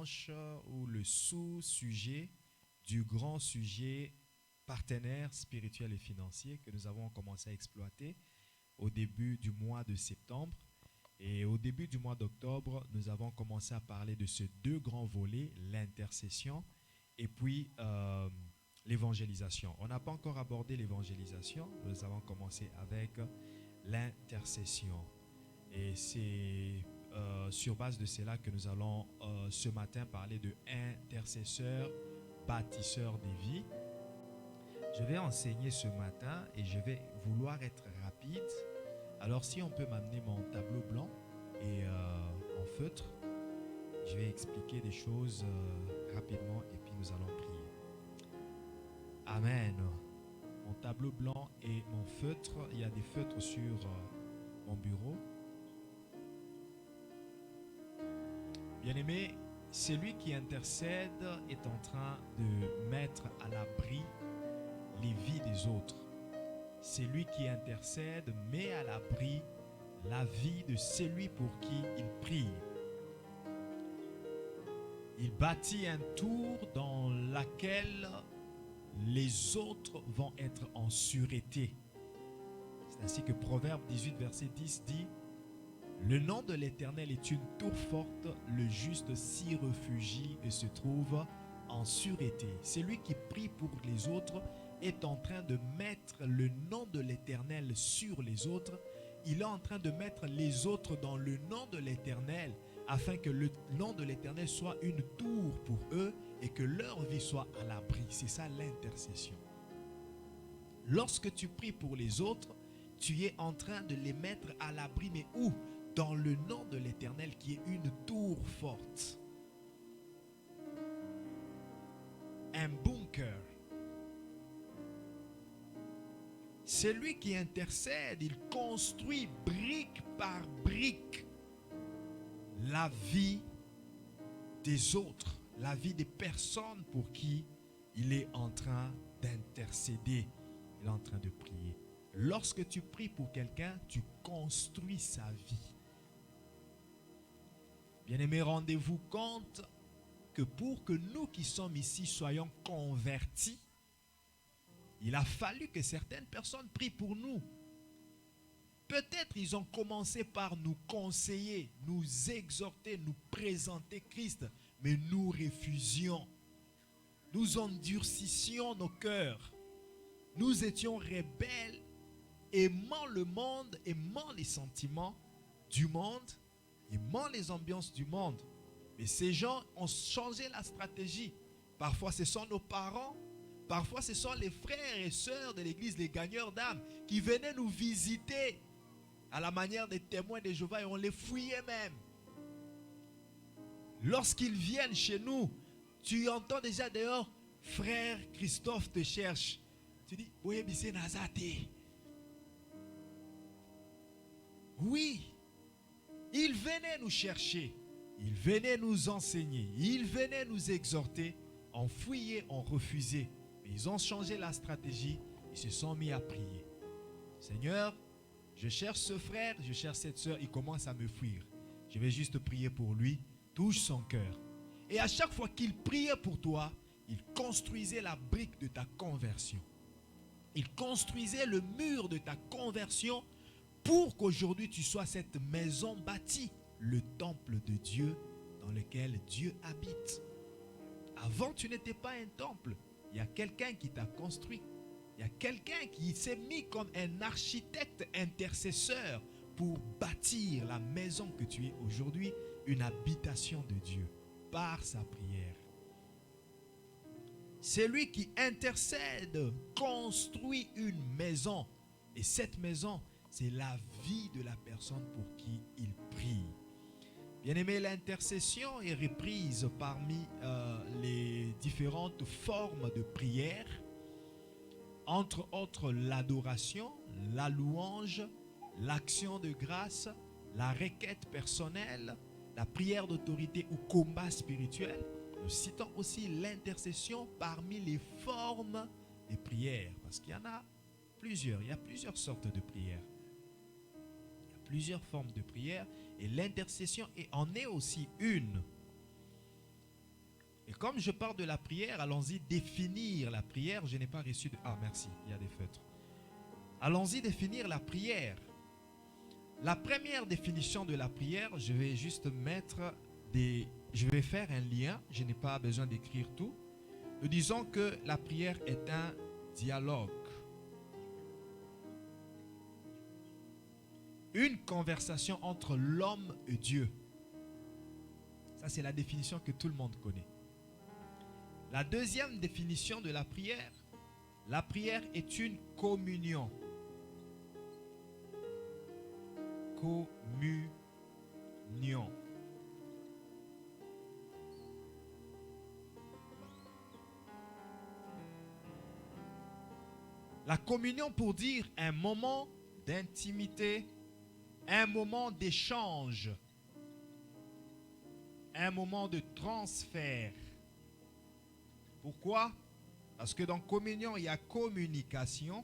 branche ou le sous-sujet du grand sujet partenaire spirituel et financier que nous avons commencé à exploiter au début du mois de septembre. Et au début du mois d'octobre, nous avons commencé à parler de ces deux grands volets, l'intercession et puis l'évangélisation. On n'a pas encore abordé l'évangélisation, nous avons commencé avec l'intercession. Et c'est sur base de cela que nous allons ce matin parler de intercesseur, bâtisseur des vies. Je vais enseigner ce matin et je vais vouloir être rapide. Alors si on peut m'amener mon tableau blanc et en feutre, je vais expliquer des choses rapidement et puis nous allons prier. Amen. Mon tableau blanc et mon feutre, il y a des feutres sur mon bureau. Bien-aimé, celui qui intercède est en train de mettre à l'abri les vies des autres. C'est lui qui intercède, met à l'abri la vie de celui pour qui il prie. Il bâtit un tour dans laquelle les autres vont être en sûreté. C'est ainsi que Proverbe 18, verset 10 dit: le nom de l'Éternel est une tour forte, le juste s'y réfugie et se trouve en sûreté. Celui qui prie pour les autres est en train de mettre le nom de l'Éternel sur les autres. Il est en train de mettre les autres dans le nom de l'Éternel afin que le nom de l'Éternel soit une tour pour eux et que leur vie soit à l'abri. C'est ça l'intercession. Lorsque tu pries pour les autres, tu es en train de les mettre à l'abri, mais où? Dans le nom de l'Éternel qui est une tour forte. Un bunker. Celui qui intercède, il construit brique par brique la vie des autres, la vie des personnes pour qui il est en train d'intercéder, il est en train de prier. Lorsque tu pries pour quelqu'un, tu construis sa vie. Bien-aimés, rendez-vous compte que pour que nous qui sommes ici soyons convertis, il a fallu que certaines personnes prient pour nous. Peut-être ils ont commencé par nous conseiller, nous exhorter, nous présenter Christ, mais nous refusions. Nous endurcissions nos cœurs. Nous étions rebelles, aimant le monde, aimant les sentiments du monde, aimant les ambiances du monde. Mais ces gens ont changé la stratégie. Parfois ce sont nos parents, parfois ce sont les frères et sœurs de l'église, les gagneurs d'âmes, qui venaient nous visiter à la manière des témoins de Jéhovah et on les fouillait même. Lorsqu'ils viennent chez nous, tu entends déjà dehors: frère Christophe te cherche. Tu dis: oui, c'est Nazate. Oui, ils venaient nous chercher, ils venaient nous enseigner, ils venaient nous exhorter. On fouillait, on refusait. Mais ils ont changé la stratégie, ils se sont mis à prier. Seigneur, je cherche ce frère, je cherche cette soeur, il commence à me fuir. Je vais juste prier pour lui, touche son cœur. Et à chaque fois qu'il priait pour toi, il construisait la brique de ta conversion. Il construisait le mur de ta conversion pour qu'aujourd'hui tu sois cette maison bâtie, le temple de Dieu dans lequel Dieu habite. Avant, tu n'étais pas un temple. Il y a quelqu'un qui t'a construit. Il y a quelqu'un qui s'est mis comme un architecte intercesseur pour bâtir la maison que tu es aujourd'hui, une habitation de Dieu, par sa prière. Celui qui intercède construit une maison. Et cette maison, c'est la vie de la personne pour qui il prie. Bien-aimé, l'intercession est reprise parmi les différentes formes de prière. Entre autres, l'adoration, la louange, l'action de grâce, la requête personnelle, la prière d'autorité ou combat spirituel. Nous citons aussi l'intercession parmi les formes de prière. Parce qu'il y en a plusieurs. Il y a plusieurs sortes de prières. Il y a plusieurs formes de prière. Et l'intercession en est aussi une. Et comme je parle de la prière, allons-y définir la prière. Je n'ai pas reçu de... Ah, merci, il y a des feutres. Allons-y définir la prière. La première définition de la prière, je vais juste mettre des... Je vais faire un lien, je n'ai pas besoin d'écrire tout. Nous disons que la prière est un dialogue. Une conversation entre l'homme et Dieu. Ça, c'est la définition que tout le monde connaît. La deuxième définition de la prière est une communion. Communion. La communion pour dire un moment d'intimité, un moment d'échange, un moment de transfert. Pourquoi? Parce que dans communion, il y a communication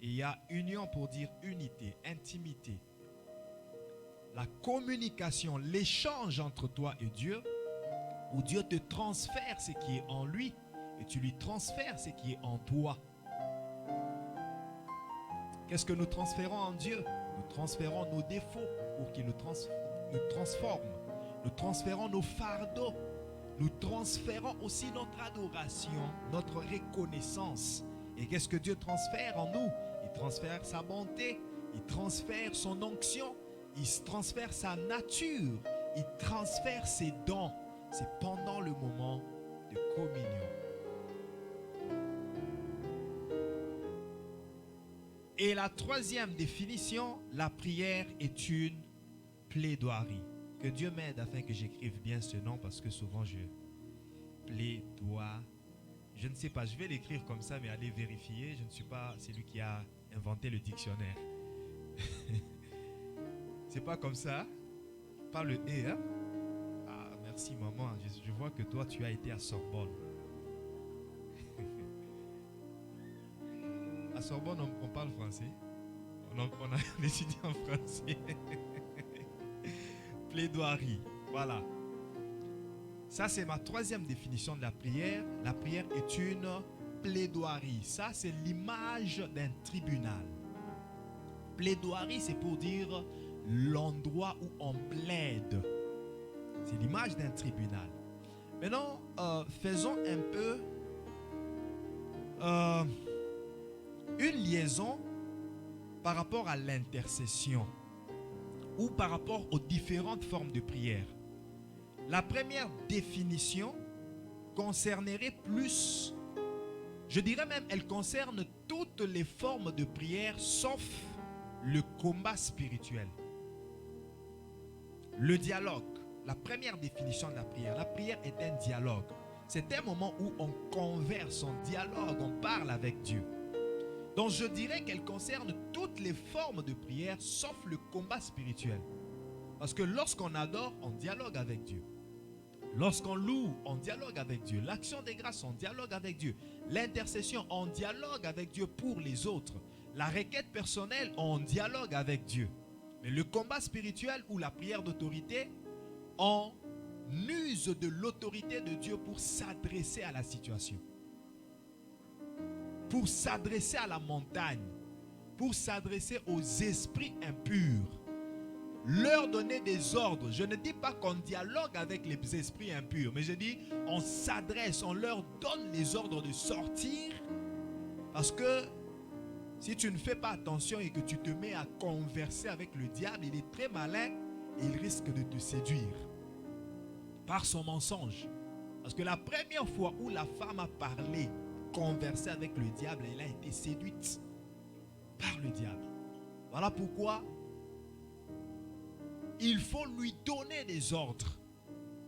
et il y a union pour dire unité, intimité. La communication, l'échange entre toi et Dieu, où Dieu te transfère ce qui est en lui et tu lui transfères ce qui est en toi. Qu'est-ce que nous transférons en Dieu? Nous transférons nos défauts pour qu'il nous transforme. Nous transférons nos fardeaux. Nous transférons aussi notre adoration, notre reconnaissance. Et qu'est-ce que Dieu transfère en nous? Il transfère sa bonté, il transfère son onction, il transfère sa nature, il transfère ses dons. C'est pendant le moment de communion. Et la troisième définition, la prière est une plaidoirie. Que Dieu m'aide afin que j'écrive bien ce nom parce que souvent je plaidoirie. Je ne sais pas, je vais l'écrire comme ça mais allez vérifier. Je ne suis pas celui qui a inventé le dictionnaire. C'est pas comme ça. Pas le « et ». Hein? Ah, merci maman. Je vois que toi tu as été à Sorbonne. À Sorbonne, on parle français. On a étudié en français. Plaidoirie. Voilà. Ça, c'est ma troisième définition de la prière. La prière est une plaidoirie. Ça, c'est l'image d'un tribunal. Plaidoirie, c'est pour dire l'endroit où on plaide. C'est l'image d'un tribunal. Maintenant, faisons un peu une liaison par rapport à l'intercession ou par rapport aux différentes formes de prière. La première définition concernerait plus, je dirais même, elle concerne toutes les formes de prière sauf le combat spirituel. Le dialogue, la première définition de la prière est un dialogue. C'est un moment où on converse, on dialogue, on parle avec Dieu. Donc je dirais qu'elle concerne toutes les formes de prière sauf le combat spirituel. Parce que lorsqu'on adore, on dialogue avec Dieu. Lorsqu'on loue, on dialogue avec Dieu. L'action des grâces, on dialogue avec Dieu. L'intercession, on dialogue avec Dieu pour les autres. La requête personnelle, on dialogue avec Dieu. Mais le combat spirituel ou la prière d'autorité, on use de l'autorité de Dieu pour s'adresser à la situation. Pour s'adresser à la montagne, pour s'adresser aux esprits impurs, leur donner des ordres. Je ne dis pas qu'on dialogue avec les esprits impurs, mais je dis on s'adresse, on leur donne les ordres de sortir, parce que si tu ne fais pas attention et que tu te mets à converser avec le diable, il est très malin et il risque de te séduire par son mensonge. Parce que la première fois où la femme a parlé, conversé avec le diable, elle a été séduite par le diable. Voilà pourquoi il faut lui donner des ordres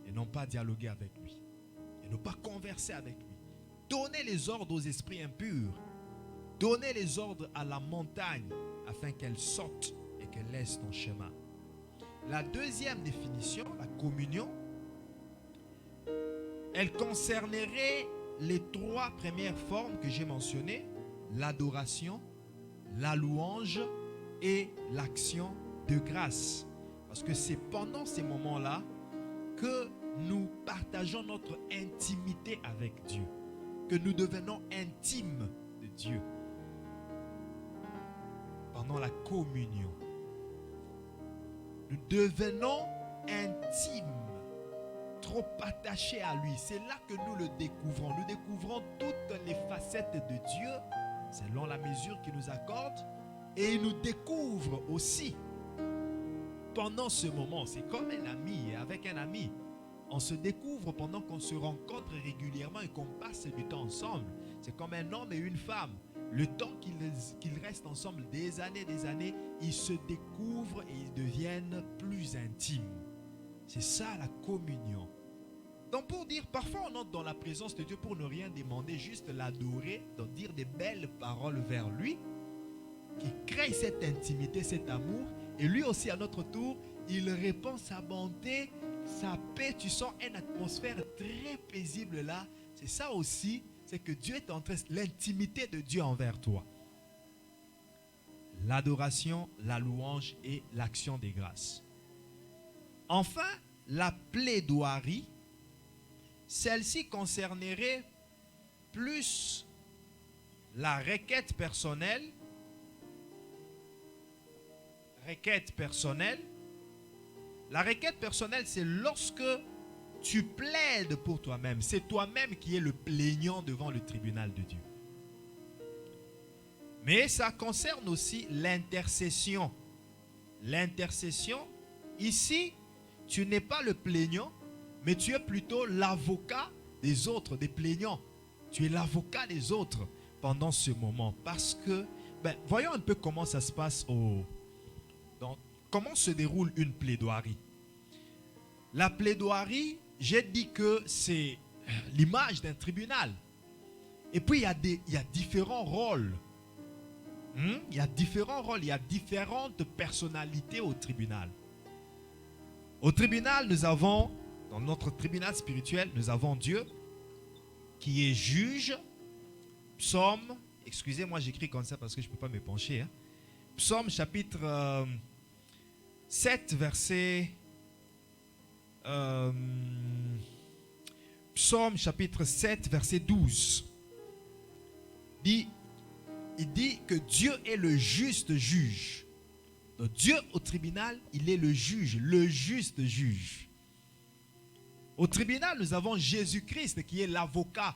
et non pas dialoguer avec lui et ne pas converser avec lui. Donner les ordres aux esprits impurs, donner les ordres à la montagne afin qu'elle sorte et qu'elle laisse ton chemin. La deuxième définition, la communion, elle concernerait les trois premières formes que j'ai mentionnées: l'adoration, la louange et l'action de grâce. Parce que c'est pendant ces moments-là que nous partageons notre intimité avec Dieu, que nous devenons intimes de Dieu pendant la communion. Nous devenons intimes, trop attachés à lui. C'est là que nous le découvrons. Nous découvrons toutes les facettes de Dieu selon la mesure qu'il nous accorde. Et il nous découvre aussi pendant ce moment. C'est comme un ami et avec un ami. On se découvre pendant qu'on se rencontre régulièrement et qu'on passe du temps ensemble. C'est comme un homme et une femme. Le temps qu'ils restent ensemble des années, ils se découvrent et ils deviennent plus intimes. C'est ça la communion. Donc pour dire, parfois on entre dans la présence de Dieu pour ne rien demander, juste l'adorer, donc dire des belles paroles vers lui, qui crée cette intimité, cet amour. Et lui aussi à notre tour, il répand sa bonté, sa paix. Tu sens une atmosphère très paisible là. C'est ça aussi, c'est que Dieu est en train, l'intimité de Dieu envers toi. L'adoration, la louange et l'action des grâces. Enfin, la plaidoirie, celle-ci concernerait plus la requête personnelle. La requête personnelle, c'est lorsque tu plaides pour toi-même. C'est toi-même qui es le plaignant devant le tribunal de Dieu. Mais ça concerne aussi l'intercession. L'intercession, ici, tu n'es pas le plaignant, mais tu es plutôt l'avocat des autres, des plaignants. Tu es l'avocat des autres pendant ce moment. Parce que, voyons un peu comment ça se passe comment se déroule une plaidoirie. La plaidoirie, j'ai dit que c'est l'image d'un tribunal. Et puis, il y a différents rôles. Il y a différents rôles, il y a différentes personnalités au tribunal. Au tribunal, nous avons, dans notre tribunal spirituel, nous avons Dieu qui est juge. Psaume, excusez-moi, j'écris comme ça parce que je ne peux pas me pencher. Psaume chapitre 7, verset... Psaume chapitre 7, verset 12. Il dit que Dieu est le juste juge. Donc Dieu au tribunal, il est le juge, le juste juge. Au tribunal, nous avons Jésus-Christ qui est l'avocat.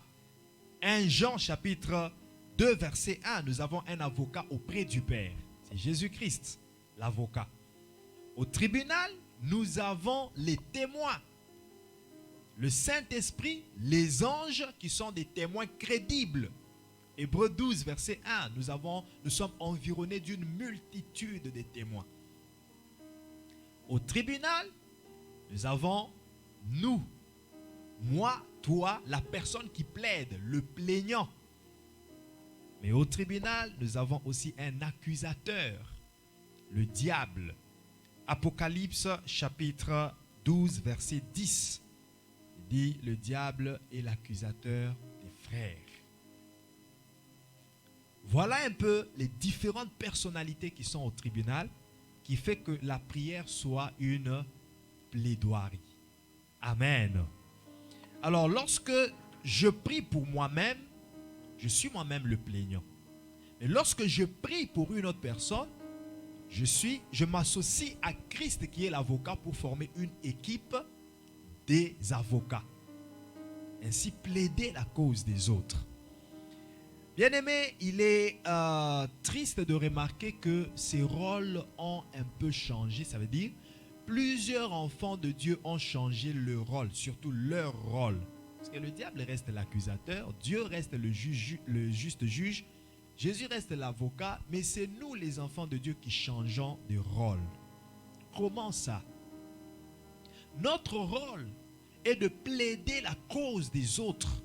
1 Jean chapitre 2, verset 1, nous avons un avocat auprès du Père. C'est Jésus-Christ, l'avocat. Au tribunal, nous avons les témoins. Le Saint-Esprit, les anges qui sont des témoins crédibles. Hébreux 12, verset 1, nous sommes environnés d'une multitude de témoins. Au tribunal, nous avons nous, moi, toi, la personne qui plaide, le plaignant. Mais au tribunal, nous avons aussi un accusateur, le diable. Apocalypse chapitre 12, verset 10, il dit le diable est l'accusateur des frères. Voilà un peu les différentes personnalités qui sont au tribunal, qui fait que la prière soit une plaidoirie. Amen. Alors, lorsque je prie pour moi-même, je suis moi-même le plaignant. Mais lorsque je prie pour une autre personne, je m'associe à Christ qui est l'avocat pour former une équipe des avocats. Ainsi, plaider la cause des autres. Bien-aimé, il est triste de remarquer que ces rôles ont un peu changé. Ça veut dire, plusieurs enfants de Dieu ont changé leur rôle, surtout leur rôle. Parce que le diable reste l'accusateur, Dieu reste le juste juge, Jésus reste l'avocat, mais c'est nous les enfants de Dieu qui changeons de rôle. Comment ça? Notre rôle est de plaider la cause des autres.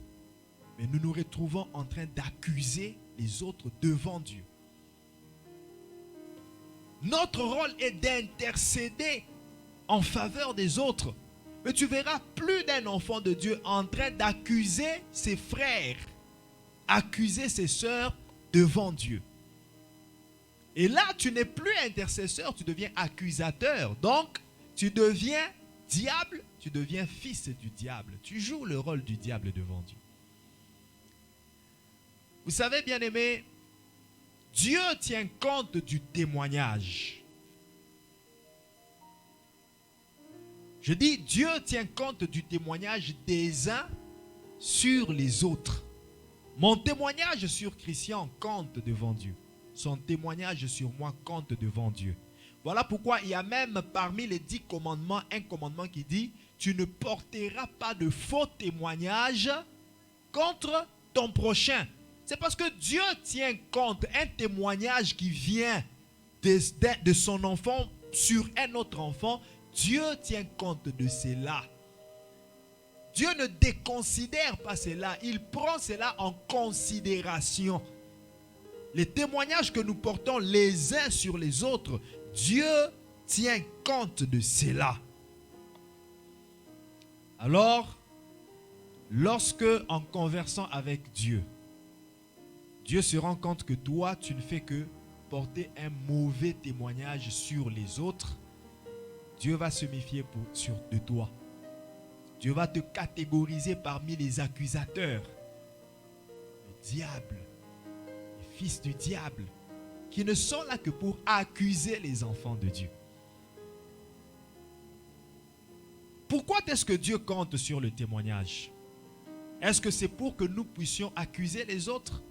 Mais nous nous retrouvons en train d'accuser les autres devant Dieu. Notre rôle est d'intercéder en faveur des autres. Mais tu verras plus d'un enfant de Dieu en train d'accuser ses frères, accuser ses sœurs devant Dieu. Et là, tu n'es plus intercesseur, tu deviens accusateur. Donc, tu deviens diable, tu deviens fils du diable. Tu joues le rôle du diable devant Dieu. Vous savez, bien-aimés, Dieu tient compte du témoignage. Je dis, Dieu tient compte du témoignage des uns sur les autres. Mon témoignage sur Christian compte devant Dieu. Son témoignage sur moi compte devant Dieu. Voilà pourquoi il y a même parmi les 10 commandements, un commandement qui dit, tu ne porteras pas de faux témoignages contre ton prochain. C'est parce que Dieu tient compte, un témoignage qui vient de son enfant sur un autre enfant, Dieu tient compte de cela. Dieu ne déconsidère pas cela, il prend cela en considération. Les témoignages que nous portons les uns sur les autres, Dieu tient compte de cela. Alors, lorsque en conversant avec Dieu, Dieu se rend compte que toi, tu ne fais que porter un mauvais témoignage sur les autres, Dieu va se méfier de toi. Dieu va te catégoriser parmi les accusateurs. Le diable, les fils du diable, qui ne sont là que pour accuser les enfants de Dieu. Pourquoi est-ce que Dieu compte sur le témoignage? Est-ce que c'est pour que nous puissions accuser les autres?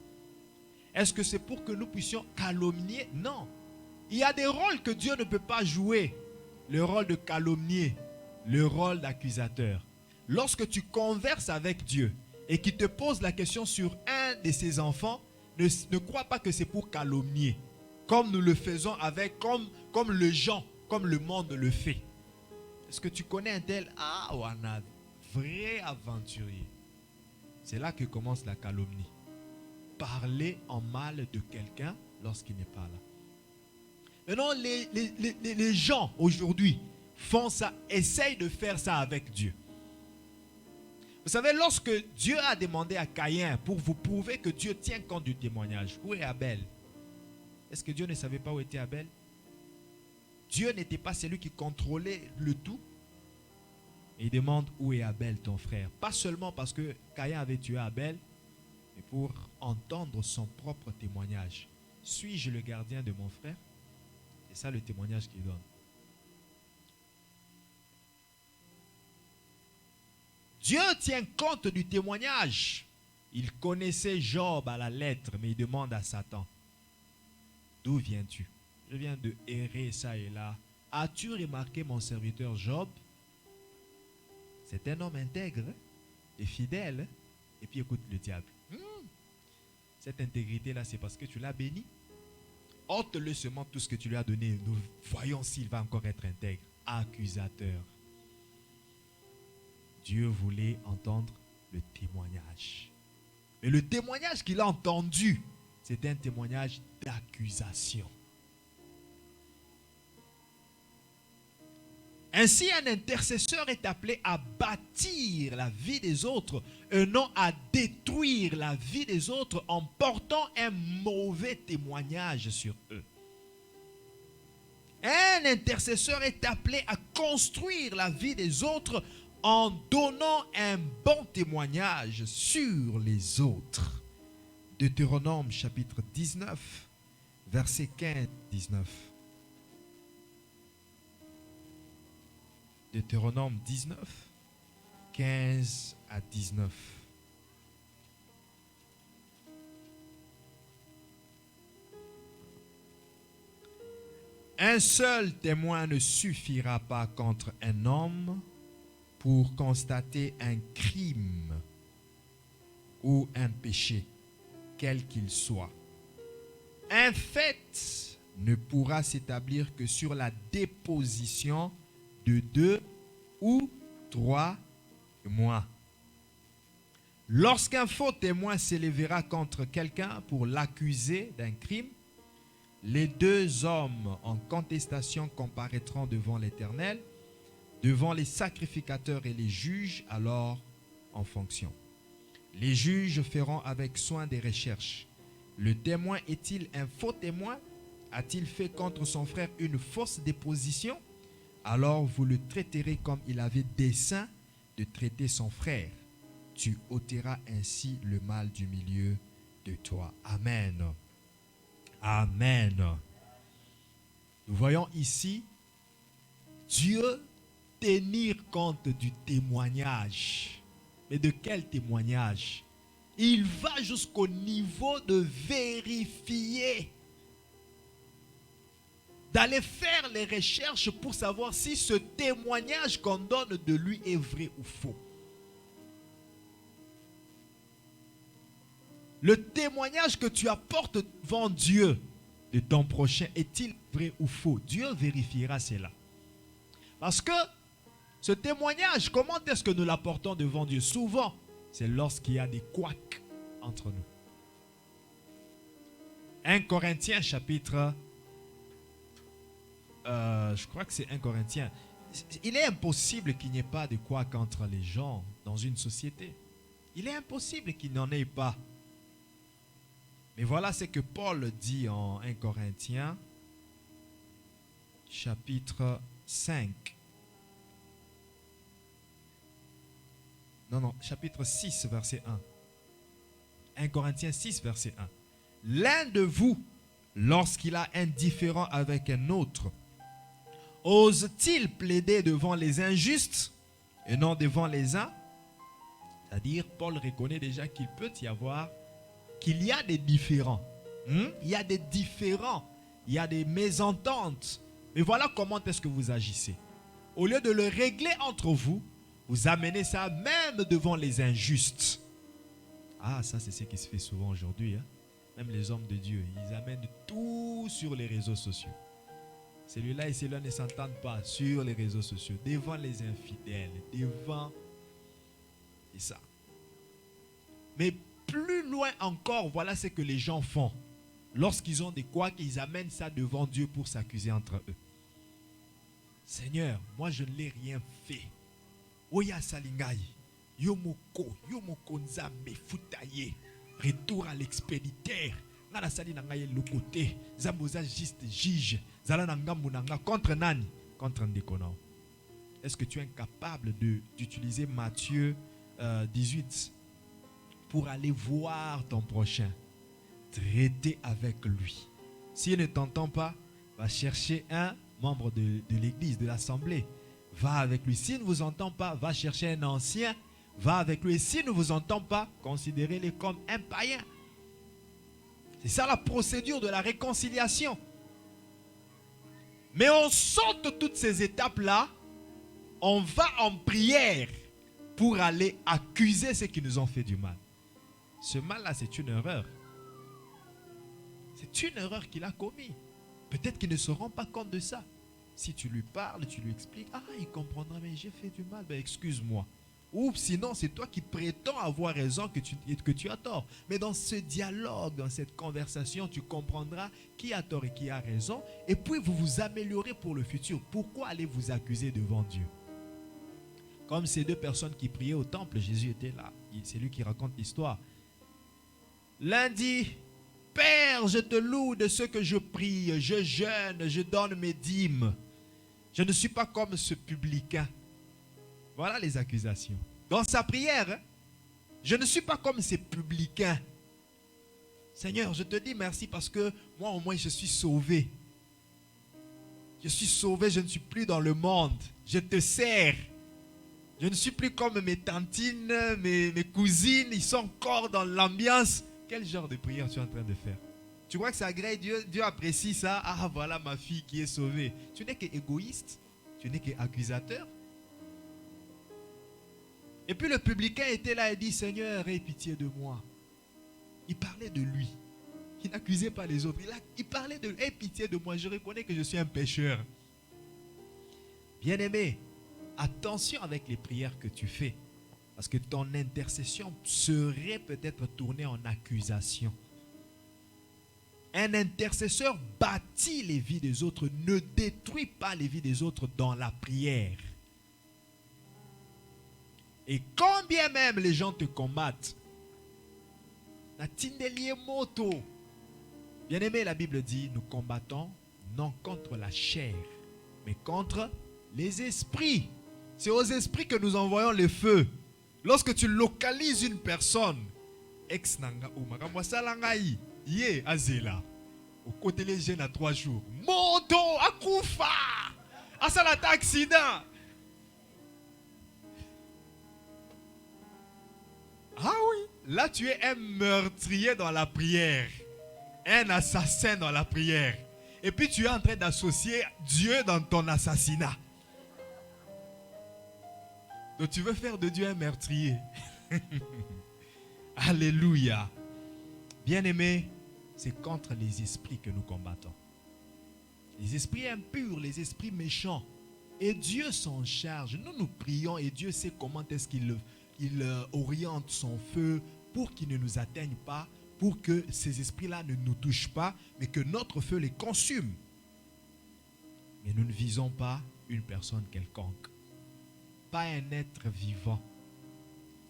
Est-ce que c'est pour que nous puissions calomnier? Non. Il y a des rôles que Dieu ne peut pas jouer. Le rôle de calomnier, le rôle d'accusateur. Lorsque tu converses avec Dieu et qu'il te pose la question sur un de ses enfants, ne crois pas que c'est pour calomnier. Comme nous le faisons comme le gens, comme le monde le fait. Est-ce que tu connais un tel? Ah, on a vrai aventurier. C'est là que commence la calomnie. Parler en mal de quelqu'un lorsqu'il n'est pas là. Maintenant, les gens aujourd'hui font ça, essayent de faire ça avec Dieu. Vous savez, lorsque Dieu a demandé à Caïn pour vous prouver que Dieu tient compte du témoignage, où est Abel? Est-ce que Dieu ne savait pas où était Abel? Dieu n'était pas celui qui contrôlait le tout. Et il demande où est Abel, ton frère? Pas seulement parce que Caïn avait tué Abel, mais pour entendre son propre témoignage. Suis-je le gardien de mon frère? C'est ça le témoignage qu'il donne. Dieu tient compte du témoignage. Il connaissait Job à la lettre, mais il demande à Satan, d'où viens-tu? Je viens de errer ça et là. As-tu remarqué mon serviteur Job? C'est un homme intègre et fidèle. Et puis écoute le diable. Cette intégrité-là, c'est parce que tu l'as béni. Ôte-le seulement tout ce que tu lui as donné. Nous voyons s'il va encore être intègre. Accusateur. Dieu voulait entendre le témoignage. Mais le témoignage qu'il a entendu, c'était un témoignage d'accusation. Ainsi, un intercesseur est appelé à bâtir la vie des autres et non à détruire la vie des autres en portant un mauvais témoignage sur eux. Un intercesseur est appelé à construire la vie des autres en donnant un bon témoignage sur les autres. Deutéronome chapitre 19, verset 15-19. Deutéronome 19, 15 à 19. Un seul témoin ne suffira pas contre un homme pour constater un crime ou un péché, quel qu'il soit. Un fait ne pourra s'établir que sur la déposition de 2 ou 3 témoins. Lorsqu'un faux témoin s'élèvera contre quelqu'un pour l'accuser d'un crime, les 2 hommes en contestation comparaîtront devant l'Éternel, devant les sacrificateurs et les juges, alors en fonction. Les juges feront avec soin des recherches. Le témoin est-il un faux témoin? A-t-il fait contre son frère une fausse déposition? alors vous le traiterez comme il avait dessein de traiter son frère. Tu ôteras ainsi le mal du milieu de toi. Amen. Amen. Nous voyons ici Dieu tenir compte du témoignage. Mais de quel témoignage? Il va jusqu'au niveau de vérifier, d'aller faire les recherches pour savoir si ce témoignage qu'on donne de lui est vrai ou faux. Le témoignage que tu apportes devant Dieu de ton prochain est-il vrai ou faux? Dieu vérifiera cela. Parce que ce témoignage, comment est-ce que nous l'apportons devant Dieu? Souvent, c'est lorsqu'il y a des couacs entre nous. 1 Corinthiens chapitre... je crois que c'est 1 Corinthiens. Il est impossible qu'il n'y ait pas de couacs entre les gens dans une société. Il est impossible qu'il n'en ait pas. Mais voilà ce que Paul dit en 1 Corinthiens chapitre 5. Chapitre 6, verset 1. 1 Corinthiens 6, verset 1. L'un de vous, lorsqu'il a un différend avec un autre, ose-t-il plaider devant les injustes et non devant les uns? C'est-à-dire, Paul reconnaît déjà qu'il peut y avoir, qu'il y a des différends. Il y a des différends, il y a des mésententes. Mais voilà comment est-ce que vous agissez. Au lieu de le régler entre vous, vous amenez ça même devant les injustes. Ah, ça c'est ce qui se fait souvent aujourd'hui. Même les hommes de Dieu, ils amènent tout sur les réseaux sociaux. Celui-là et celui-là ne s'entendent pas sur les réseaux sociaux, devant les infidèles, devant... C'est ça. Mais plus loin encore, voilà ce que les gens font. Lorsqu'ils ont des couacs, ils amènent ça devant Dieu pour s'accuser entre eux. Seigneur, moi je ne l'ai rien fait. Oya salingai, yomoko nzambe futaye, retour à l'expéditeur. Nana sali nangaye le côté, zamboza juste juge, zala nangambu nanga contre nani, contre Ndekonao. Est-ce que tu es incapable d'utiliser Matthieu 18 pour aller voir ton prochain, traiter avec lui? S'il ne t'entend pas, va chercher un membre de l'église, de l'assemblée. Va avec lui. S'il ne vous entend pas, va chercher un ancien. Va avec lui. Et s'il ne vous entend pas, considérez-le comme un païen. C'est ça la procédure de la réconciliation. Mais on saute toutes ces étapes-là. On va en prière pour aller accuser ceux qui nous ont fait du mal. Ce mal-là, c'est une erreur. C'est une erreur qu'il a commise. Peut-être qu'il ne se rend pas compte de ça. Si tu lui parles, tu lui expliques, ah, il comprendra, mais j'ai fait du mal, ben excuse-moi. Ou sinon, c'est toi qui prétends avoir raison que tu as tort. Mais dans ce dialogue, dans cette conversation, tu comprendras qui a tort et qui a raison. Et puis, vous vous améliorez pour le futur. Pourquoi aller vous accuser devant Dieu? Comme ces deux personnes qui priaient au temple, Jésus était là. C'est lui qui raconte l'histoire. L'un dit, Père, je te loue de ce que je prie, je jeûne, je donne mes dîmes. Je ne suis pas comme ce publicain. Voilà les accusations. Dans sa prière, je ne suis pas comme ces publicains. Seigneur, je te dis merci parce que moi au moins je suis sauvé. Je suis sauvé, je ne suis plus dans le monde. Je te sers. Je ne suis plus comme mes tantines, mes cousines, ils sont encore dans l'ambiance. Quel genre de prière tu es en train de faire? Tu crois que ça agrée Dieu? Dieu apprécie ça. Ah, voilà ma fille qui est sauvée. Tu n'es qu'égoïste. Tu n'es qu'accusateur. Et puis le publicain était là et dit, Seigneur, aie pitié de moi. Il parlait de lui. Il n'accusait pas les autres. Il parlait de lui. Aie pitié de moi. Je reconnais que je suis un pécheur. Bien-aimé, attention avec les prières que tu fais. Parce que ton intercession serait peut-être tournée en accusation. Un intercesseur bâtit les vies des autres, ne détruit pas les vies des autres dans la prière. Et quand bien même les gens te combattent, bien aimé, la Bible dit, nous combattons non contre la chair, mais contre Les esprits, c'est aux esprits que nous envoyons le feu. Lorsque tu localises une personne, ex nanga ou makamwa salangai, yé azela. Au côté les jeunes à 3 jours. Moto akufa! Asalata accident! Ah oui, là tu es un meurtrier dans la prière, un assassin dans la prière. Et puis tu es en train d'associer Dieu dans ton assassinat. Donc tu veux faire de Dieu un meurtrier. Alléluia. Bien-aimés, c'est contre les esprits que nous combattons. Les esprits impurs, les esprits méchants. Et Dieu s'en charge. Nous prions et Dieu sait comment est-ce qu'il oriente son feu pour qu'il ne nous atteigne pas, pour que ces esprits-là ne nous touchent pas, mais que notre feu les consume. Mais nous ne visons pas une personne quelconque, pas un être vivant.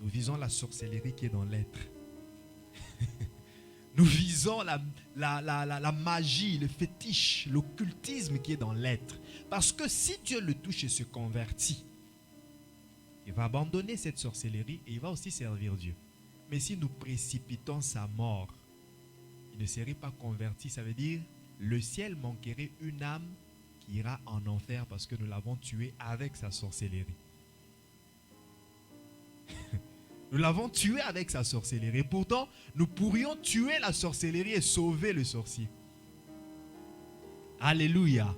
Nous visons la sorcellerie qui est dans l'être. Nous visons la magie, le fétiche, l'occultisme qui est dans l'être. Parce que si Dieu le touche et se convertit, il va abandonner cette sorcellerie et il va aussi servir Dieu. Mais si nous précipitons sa mort, il ne serait pas converti. Ça veut dire le ciel manquerait une âme qui ira en enfer parce que nous l'avons tué avec sa sorcellerie. Nous l'avons tué avec sa sorcellerie. Et pourtant, nous pourrions tuer la sorcellerie et sauver le sorcier. Alléluia.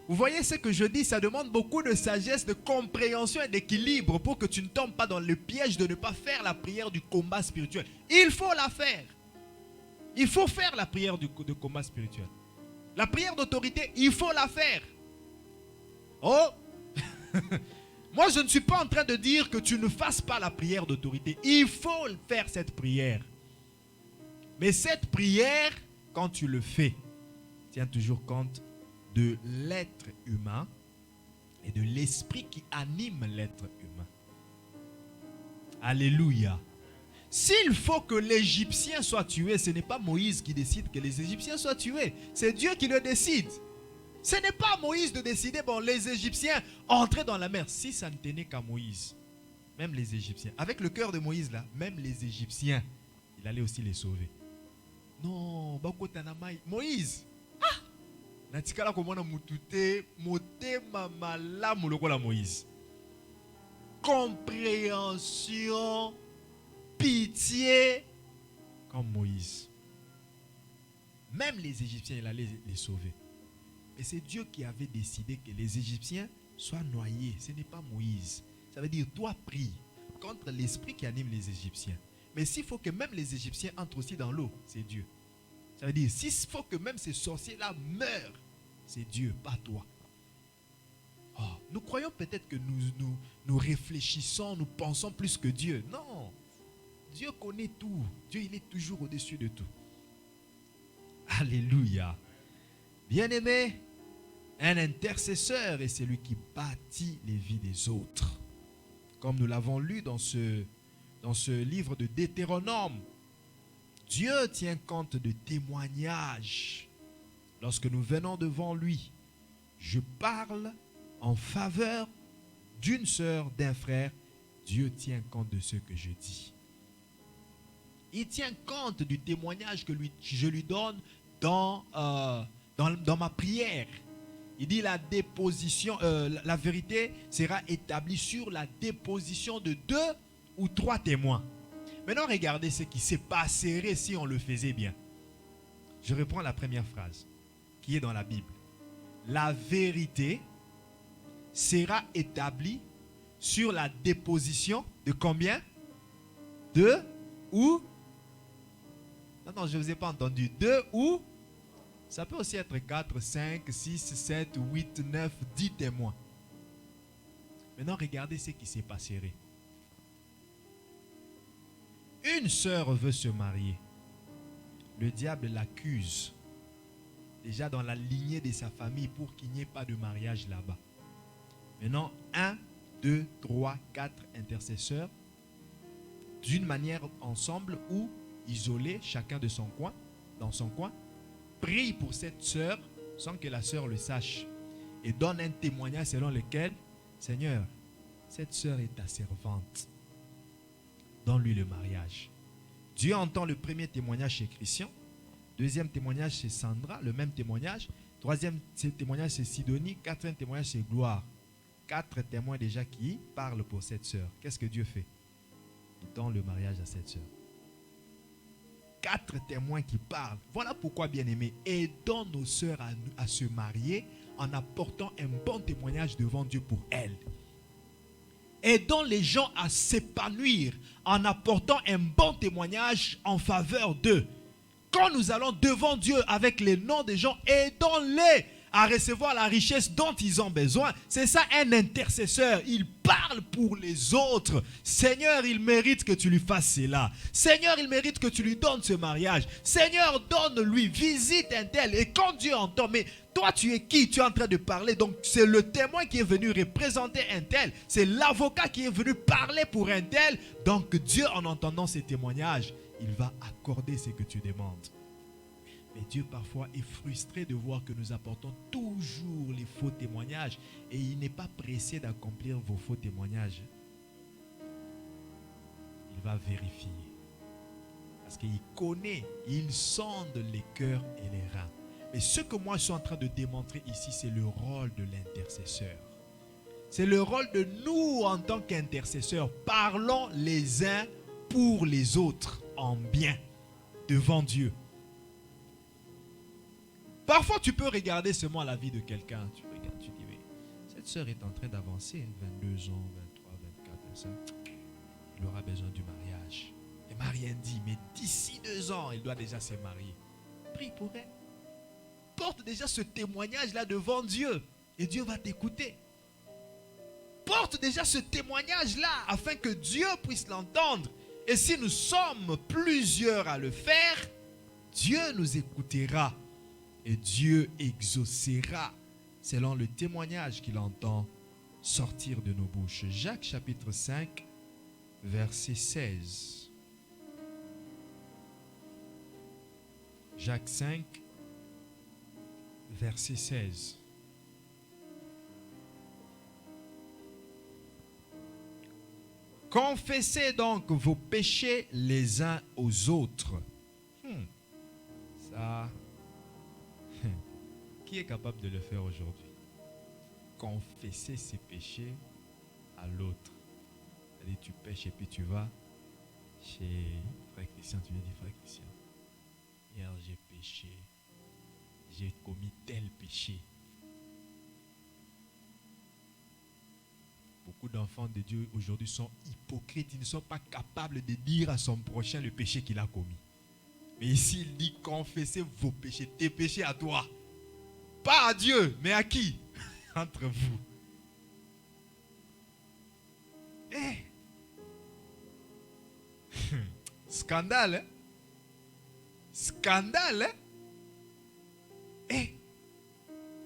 Vous voyez ce que je dis, ça demande beaucoup de sagesse, de compréhension et d'équilibre pour que tu ne tombes pas dans le piège de ne pas faire la prière du combat spirituel. Il faut la faire. Il faut faire la prière de combat spirituel. La prière d'autorité, il faut la faire. Oh! Moi, je ne suis pas en train de dire que tu ne fasses pas la prière d'autorité. Il faut faire cette prière. Mais cette prière, quand tu le fais, tiens toujours compte de l'être humain et de l'esprit qui anime l'être humain. Alléluia. S'il faut que l'Égyptien soit tué, ce n'est pas Moïse qui décide que les Égyptiens soient tués. C'est Dieu qui le décide. Ce n'est pas à Moïse de décider, bon, les Égyptiens entrez dans la mer. Si ça ne tenait qu'à Moïse, même les Égyptiens, avec le cœur de Moïse là, même les Égyptiens, il allait aussi les sauver. Non, Moïse, natikala komona mutute motema malamu lokola Moïse. Compréhension, pitié comme Moïse. Même les Égyptiens, il allait les sauver. Et c'est Dieu qui avait décidé que les Égyptiens soient noyés. Ce n'est pas Moïse. Ça veut dire, toi prie contre l'esprit qui anime les Égyptiens. Mais s'il faut que même les Égyptiens entrent aussi dans l'eau, c'est Dieu. Ça veut dire, s'il faut que même ces sorciers-là meurent, c'est Dieu, pas toi. Oh, nous croyons peut-être que nous réfléchissons, nous pensons plus que Dieu. Non. Dieu connaît tout. Dieu, il est toujours au-dessus de tout. Alléluia. Bien-aimé, un intercesseur est celui qui bâtit les vies des autres. Comme nous l'avons lu dans ce livre de Deutéronome, Dieu tient compte de témoignages. Lorsque nous venons devant lui, je parle en faveur d'une sœur, d'un frère, Dieu tient compte de ce que je dis. Il tient compte du témoignage que je lui donne dans ma prière. Il dit la déposition, la vérité sera établie sur la déposition de 2 ou 3 témoins. Maintenant, regardez ce qui se passerait si on le faisait bien. Je reprends la première phrase qui est dans la Bible. La vérité sera établie sur la déposition de combien? 2 ou... Non, je ne vous ai pas entendu. 2 ou... Ça peut aussi être 4, 5, 6, 7, 8, 9, 10 témoins. Maintenant, regardez ce qui s'est passé. Une sœur veut se marier. Le diable l'accuse. Déjà dans la lignée de sa famille pour qu'il n'y ait pas de mariage là-bas. Maintenant, 1, 2, 3, 4 intercesseurs. D'une manière ensemble ou isolés, chacun de son coin, dans son coin. Prie pour cette sœur sans que la sœur le sache. et donne un témoignage selon lequel, Seigneur, cette sœur est ta servante. Donne-lui le mariage. Dieu entend le premier témoignage chez Christian, deuxième témoignage chez Sandra, le même témoignage, troisième témoignage chez Sidonie, quatrième témoignage chez Gloire. 4 témoins déjà qui parlent pour cette sœur. Qu'est-ce que Dieu fait? Il donne le mariage à cette sœur. 4 témoins qui parlent. Voilà pourquoi, bien-aimés, aidons nos sœurs à se marier en apportant un bon témoignage devant Dieu pour elles. Aidons les gens à s'épanouir en apportant un bon témoignage en faveur d'eux. Quand nous allons devant Dieu avec les noms des gens, aidons-les à recevoir la richesse dont ils ont besoin. C'est ça un intercesseur. Il parle pour les autres. Seigneur, il mérite que tu lui fasses cela. Seigneur, il mérite que tu lui donnes ce mariage. Seigneur, donne-lui, visite un tel. Et quand Dieu entend, mais toi tu es qui? Tu es en train de parler. Donc c'est le témoin qui est venu représenter un tel. C'est l'avocat qui est venu parler pour un tel. Donc Dieu, en entendant ces témoignages, il va accorder ce que tu demandes. Mais Dieu parfois est frustré de voir que nous apportons toujours les faux témoignages et il n'est pas pressé d'accomplir vos faux témoignages. Il va vérifier. Parce qu'il connaît, il sonde les cœurs et les reins. Mais ce que moi je suis en train de démontrer ici, c'est le rôle de l'intercesseur. C'est le rôle de nous en tant qu'intercesseurs. Parlons les uns pour les autres en bien devant Dieu. Parfois, tu peux regarder seulement la vie de quelqu'un. Tu regardes, tu dis, mais cette sœur est en train d'avancer, 22 ans, 23, 24, 25. Il aura besoin du mariage. Elle ne m'a rien dit, mais d'ici 2 ans, il doit déjà se marier. Prie pour elle. Porte déjà ce témoignage-là devant Dieu et Dieu va t'écouter. Porte déjà ce témoignage-là afin que Dieu puisse l'entendre. Et si nous sommes plusieurs à le faire, Dieu nous écoutera. Et Dieu exaucera selon le témoignage qu'il entend sortir de nos bouches. Jacques chapitre 5, verset 16. Jacques 5, verset 16. Confessez donc vos péchés les uns aux autres. Ça... Qui est capable de le faire aujourd'hui? Confesser ses péchés à l'autre. C'est-à-dire tu pêches et puis tu vas chez frère Christian, tu lui dis frère Christian, hier j'ai péché, j'ai commis tel péché. Beaucoup d'enfants de Dieu aujourd'hui sont hypocrites, ils ne sont pas capables de dire à son prochain le péché qu'il a commis. Mais ici il dit confessez vos péchés, tes péchés à toi. Pas à Dieu, mais à qui? Entre vous. Scandale, hein? Scandale, hein?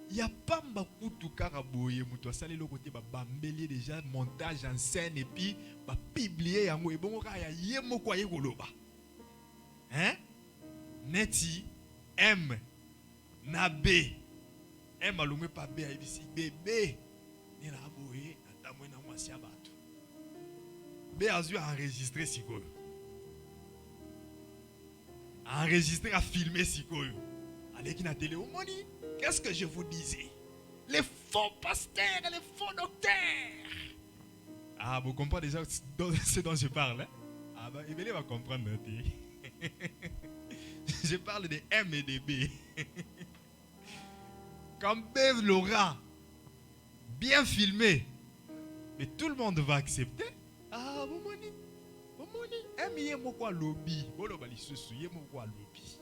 Il n'y a pas de karaboye, moutou salé le côté bambelier déjà montage en scène et puis publier yango et bon ya yemo kwa yekoloba. Hein? Neti M na B. M alumwe pa B ibisi bébé. Ni na boye na tamwe na mwasi ya bato. B azu enregistrer sikoyo. Enregistrer à filmer sikoyo. Allez qui na télé au moni. Qu'est-ce que je vous disais? Les faux pasteurs et les faux docteurs. Ah, vous comprenez déjà ce dont je parle, hein? Ah, bah, Ibélé va comprendre. Je parle de M et de B. Comme B l'aura bien filmé, mais tout le monde va accepter. Ah, vous moni. M y est mon quoi lobby. Bolo bali susu y est mon quoi lobby.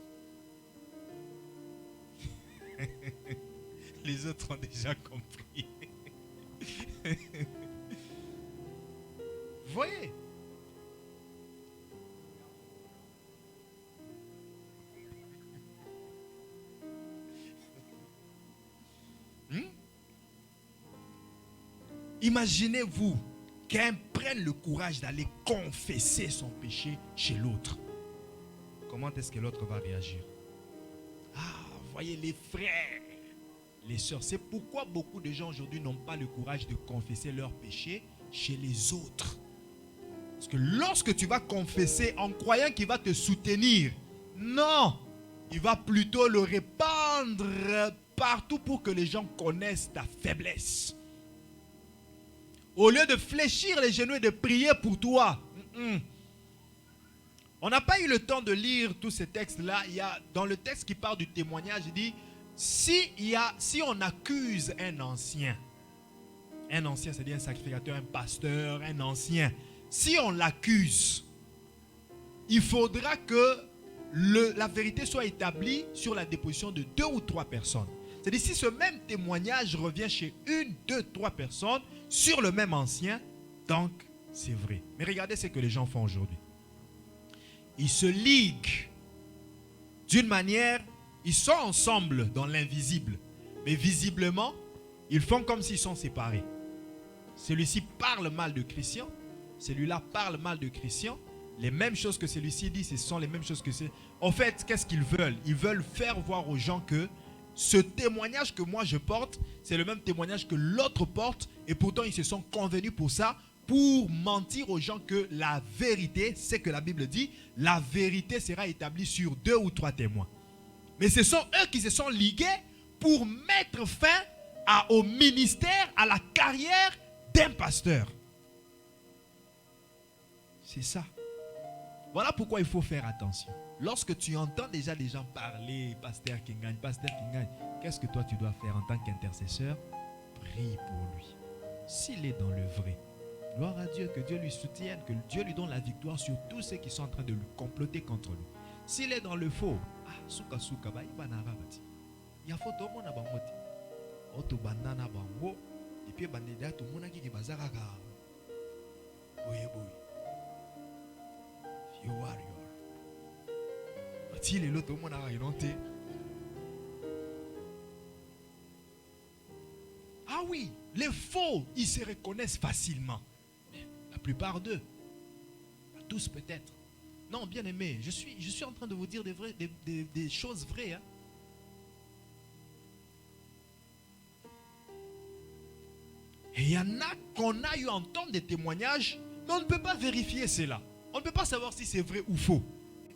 Les autres ont déjà compris. Voyez. Imaginez-vous qu'un prenne le courage d'aller confesser son péché chez l'autre. Comment est-ce que l'autre va réagir? Ah, voyez les frères. les sœurs. C'est pourquoi beaucoup de gens aujourd'hui n'ont pas le courage de confesser leurs péchés chez les autres. Parce que lorsque tu vas confesser en croyant qu'il va te soutenir, non, il va plutôt le répandre partout pour que les gens connaissent ta faiblesse. Au lieu de fléchir les genoux et de prier pour toi. On n'a pas eu le temps de lire tous ces textes-là. Il y a, dans le texte qui parle du témoignage, il dit, si on accuse un ancien, c'est-à-dire un sacrificateur, un pasteur, un ancien, si on l'accuse, il faudra que la vérité soit établie sur la déposition de 2 ou 3 personnes. C'est-à-dire si ce même témoignage revient chez 1, 2, 3 personnes sur le même ancien, donc c'est vrai. Mais regardez ce que les gens font aujourd'hui. Ils se liguent d'une manière, ils sont ensemble dans l'invisible. Mais visiblement, ils font comme s'ils sont séparés. Celui-ci parle mal de Christian, celui-là parle mal de Christian. Les mêmes choses que celui-ci dit, ce sont les mêmes choses que c'est. En fait, qu'est-ce qu'ils veulent? Ils veulent faire voir aux gens que ce témoignage que moi je porte, c'est le même témoignage que l'autre porte. Et pourtant, ils se sont convenus pour ça, pour mentir aux gens que la vérité, c'est que la Bible dit, la vérité sera établie sur 2 ou 3 témoins. Mais ce sont eux qui se sont ligués pour mettre fin au ministère, à la carrière d'un pasteur. C'est ça. Voilà pourquoi il faut faire attention. Lorsque tu entends déjà des gens parler, pasteur qui gagne, qu'est-ce que toi tu dois faire en tant qu'intercesseur? Prie pour lui. S'il est dans le vrai, gloire à Dieu, que Dieu lui soutienne, que Dieu lui donne la victoire sur tous ceux qui sont en train de lui comploter contre lui. S'il est dans le faux, souka souka ba ibana rabati. Ya photo mona bangoti. Oto bandana bango, et puis bandeda to mona ki bazaka ka. Oye boy. You warrior. Ati le loto mona ka inonte. Ah oui, les faux, ils se reconnaissent facilement. Mais la plupart d'eux, pas tous peut-être. Non, bien aimé, je suis en train de vous dire des choses vraies. Hein. Et il y en a qu'on a eu entendre des témoignages, mais on ne peut pas vérifier cela. On ne peut pas savoir si c'est vrai ou faux.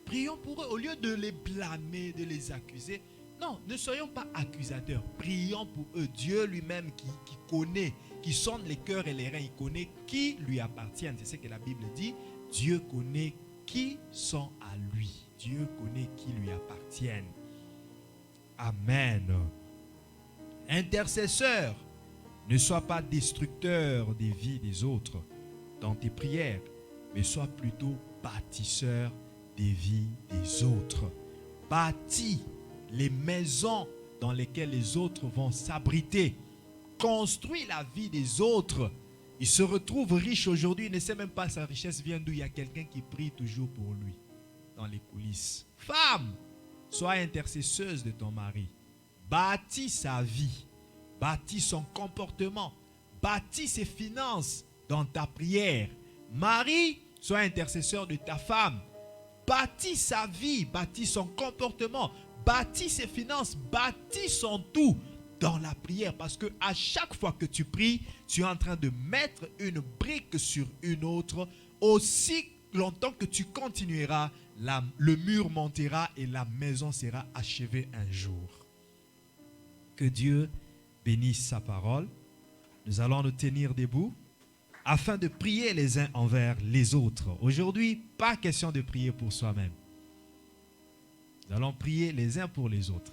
Prions pour eux, au lieu de les blâmer, de les accuser. Non, ne soyons pas accusateurs. Prions pour eux. Dieu lui-même qui connaît, qui sonde les cœurs et les reins, il connaît qui lui appartiennent. C'est ce que la Bible dit. Dieu connaît qui sont à lui. Dieu connaît qui lui appartiennent. Amen. Intercesseur, ne sois pas destructeur des vies des autres dans tes prières, mais sois plutôt bâtisseur des vies des autres. Bâtis les maisons dans lesquelles les autres vont s'abriter. Construis la vie des autres. Il se retrouve riche aujourd'hui, il ne sait même pas sa richesse vient d'où. Il y a quelqu'un qui prie toujours pour lui dans les coulisses. Femme, sois intercesseuse de ton mari. Bâtis sa vie, bâtis son comportement, bâtis ses finances dans ta prière. Mari, sois intercesseur de ta femme. Bâtis sa vie, bâtis son comportement, bâtis ses finances, bâtis son tout dans la prière. Parce que à chaque fois que tu pries, tu es en train de mettre une brique sur une autre. Aussi longtemps que tu continueras, le mur montera et la maison sera achevée un jour. Que Dieu bénisse sa parole. Nous allons nous tenir debout afin de prier les uns envers les autres. Aujourd'hui, pas question de prier pour soi-même. Nous allons prier les uns pour les autres.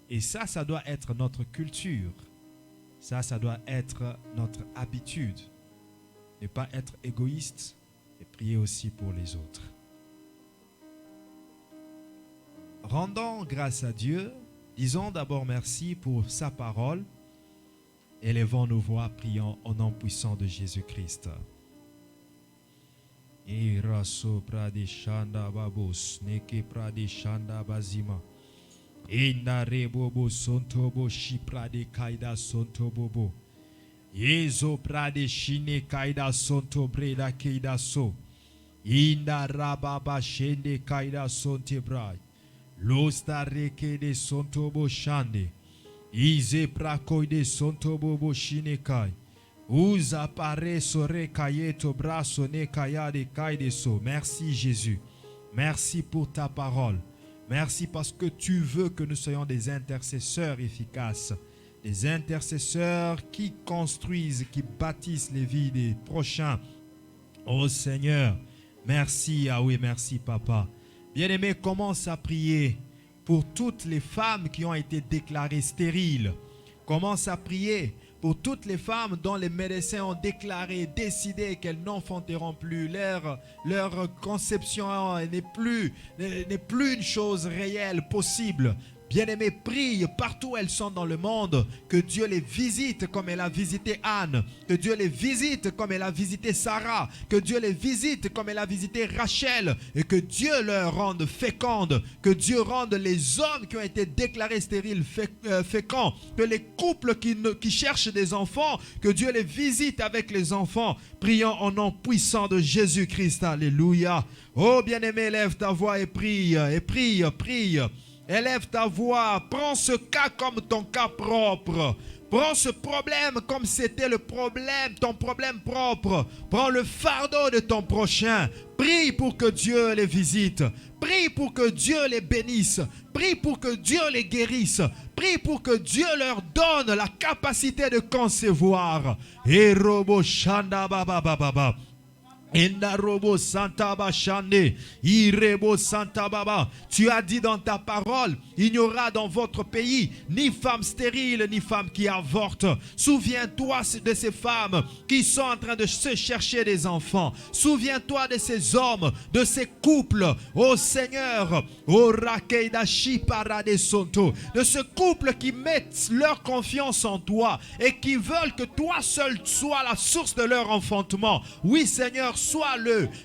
Et ça doit être notre culture. Ça doit être notre habitude. Ne pas être égoïste et prier aussi pour les autres. Rendons grâce à Dieu. Disons d'abord merci pour sa parole. Élevons nos voix, prions au nom puissant de Jésus-Christ. Iraso pradeshanda babos neke pradeshanda bazima. Inda rebobo sontobo shiprade kaida sontobobo. Yezo pradeshine kaida sontobreda kaida so. Inda rababa shende kaida sontebrai. Lostareke de sontobo shande. Ize prakoi de sontobo bo shinekai. Uza pare sore kayeto braso ne kaya de kai de so. Merci Jésus. Merci pour ta parole. Merci parce que tu veux que nous soyons des intercesseurs efficaces. Des intercesseurs qui construisent, qui bâtissent les vies des prochains. Oh Seigneur, merci, ah oui, merci Papa. Bien-aimé, commence à prier pour toutes les femmes qui ont été déclarées stériles. Commence à prier pour toutes les femmes dont les médecins ont décidé qu'elles n'enfanteront plus. Leur conception n'est plus une chose réelle, possible. Bien-aimés, prie partout où elles sont dans le monde, que Dieu les visite comme elle a visité Anne, que Dieu les visite comme elle a visité Sarah, que Dieu les visite comme elle a visité Rachel, et que Dieu leur rende fécondes, que Dieu rende les hommes qui ont été déclarés stériles féconds, que les couples qui cherchent des enfants, que Dieu les visite avec les enfants. Prions au nom puissant de Jésus-Christ. Alléluia. Oh bien-aimé, lève ta voix et prie, prie. Élève ta voix, prends ce cas comme ton cas propre. Prends ce problème comme c'était ton problème propre. Prends le fardeau de ton prochain. Prie pour que Dieu les visite. Prie pour que Dieu les bénisse. Prie pour que Dieu les guérisse. Prie pour que Dieu leur donne la capacité de concevoir. Et robo shanda baba baba. Endarobo Santa Bashande, Irebo Santa Baba. Tu as dit dans ta parole, il n'y aura dans votre pays ni femme stérile ni femme qui avorte. Souviens-toi de ces femmes qui sont en train de se chercher des enfants. Souviens-toi de ces hommes, de ces couples. Oh Seigneur, oh Rakeida Shipara de Sonto, de ce couple qui mettent leur confiance en toi et qui veulent que toi seul sois la source de leur enfantement. Oui Seigneur, sois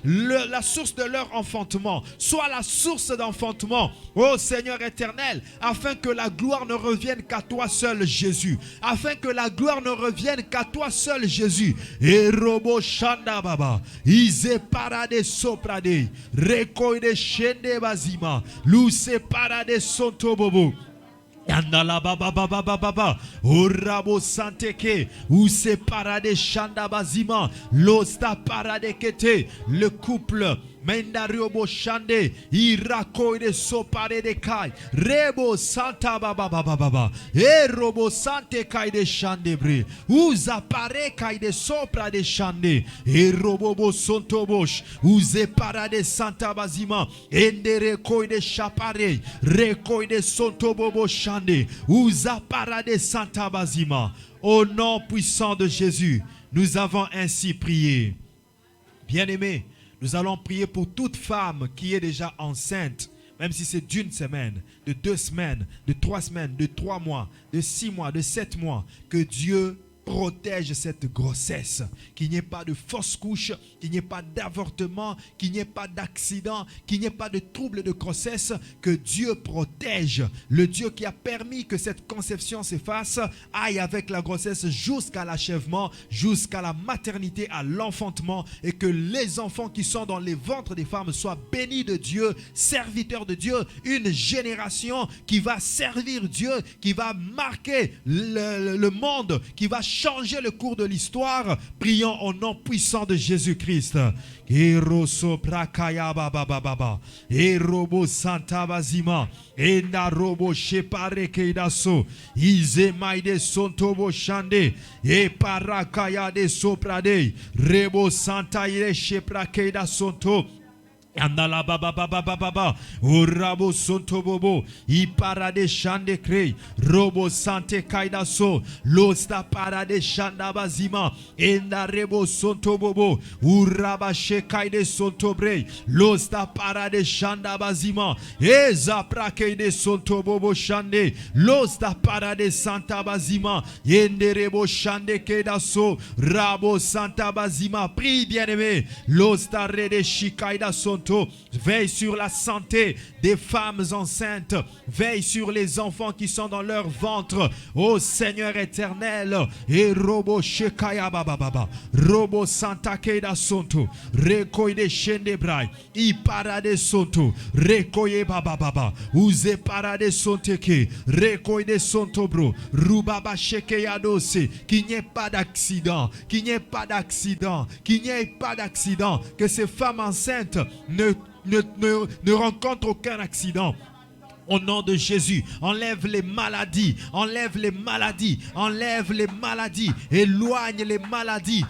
la source de leur enfantement, sois la source d'enfantement, ô Seigneur éternel, afin que la gloire ne revienne qu'à toi seul Jésus, afin que la gloire ne revienne qu'à toi seul Jésus. Et robo shanda baba, ize parade soprade, rekoide shende bazima, luce parade sonto bobo. Yandala baba baba baba baba orabo santeke ou se parade shanda bazima losta parade kete le couple Mendario boshande irako de sopare de kai rebo santa baba baba baba e robo sante kai de shande bre uza pare kai de sopra de shande e robo bo sonto bosh uze parade santa bazima endere koi de chapare rekoi de sonto bobo shande uza parade santa bazima. Au nom puissant de Jésus, nous avons ainsi prié. Bien-aimés, nous allons prier pour toute femme qui est déjà enceinte, même si c'est d'une semaine, de 2 semaines, de 3 semaines, de 3 mois, de 6 mois, de 7 mois. Que Dieu protège cette grossesse, qu'il n'y ait pas de fausse couche, qu'il n'y ait pas d'avortement, qu'il n'y ait pas d'accident, qu'il n'y ait pas de trouble de grossesse, que Dieu protège. Le Dieu qui a permis que cette conception se fasse, aille avec la grossesse jusqu'à l'achèvement, jusqu'à la maternité, à l'enfantement, et que les enfants qui sont dans les ventres des femmes soient bénis de Dieu, serviteurs de Dieu, une génération qui va servir Dieu, qui va marquer le monde, qui va changer le cours de l'histoire. Prions au nom puissant de Jésus-Christ. Eroso prakaya baba baba erobo santa bazima enarobo shepare keidaso izemaide sontobo shande e parakaya de soprade rebo santa ire shepra keidasonto. Andala baba baba baba baba urabo sonto bobo iparade shande krei robo sante kaidaso losta parade shanda bazima enda rebo sonto bobo uraba shekaide sonto brei losta parade shanda bazima eza prakeide sonto bobo shande losta parade santa bazima ende rebo shande kaidaso rabo santa bazima. Prie bien-aimé, losta rede shikaida sonto sonto. Veille sur la santé des femmes enceintes. Veille sur les enfants qui sont dans leur ventre. Ô Seigneur éternel. Et robo shekaya bababa. Robo santa keida sonto. Rekoide shende brai. I parade sonto. Rekoye bababa. Uze parade sonteke. Rekoide sonto bro. Rubaba shekeya dose. Qu'il n'y ait pas d'accident. Qu'il n'y ait pas d'accident. Qu'il n'y ait pas d'accident. Que ces femmes enceintes ne rencontrent aucun accident. Au nom de Jésus, enlève les maladies, enlève les maladies, enlève les maladies, éloigne les maladies,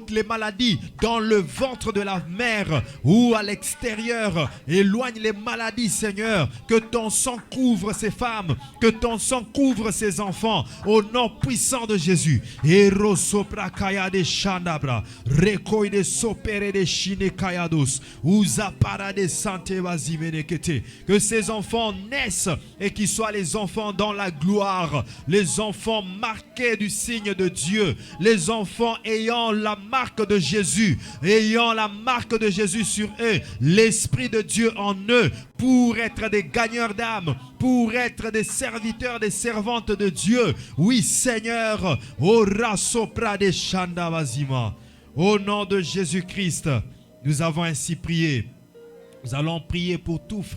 les maladies dans le ventre de la mère ou à l'extérieur. Éloigne les maladies, Seigneur. Que ton sang couvre ces femmes, que ton sang couvre ces enfants. Au nom puissant de Jésus. Ero sopra kaya de shandabra, rekoi de sopere de shine kayados, uza para de sante vazimenekete. Que ces enfants naissent et qu'ils soient les enfants dans la gloire, les enfants marqués du signe de Dieu, les enfants ayant la marque de Jésus, ayant la marque de Jésus sur eux, l'Esprit de Dieu en eux, pour être des gagneurs d'âme, pour être des serviteurs, des servantes de Dieu. Oui, Seigneur, ora sopra de shandavazima. Au nom de Jésus-Christ, nous avons ainsi prié. Nous allons prier pour tout frère.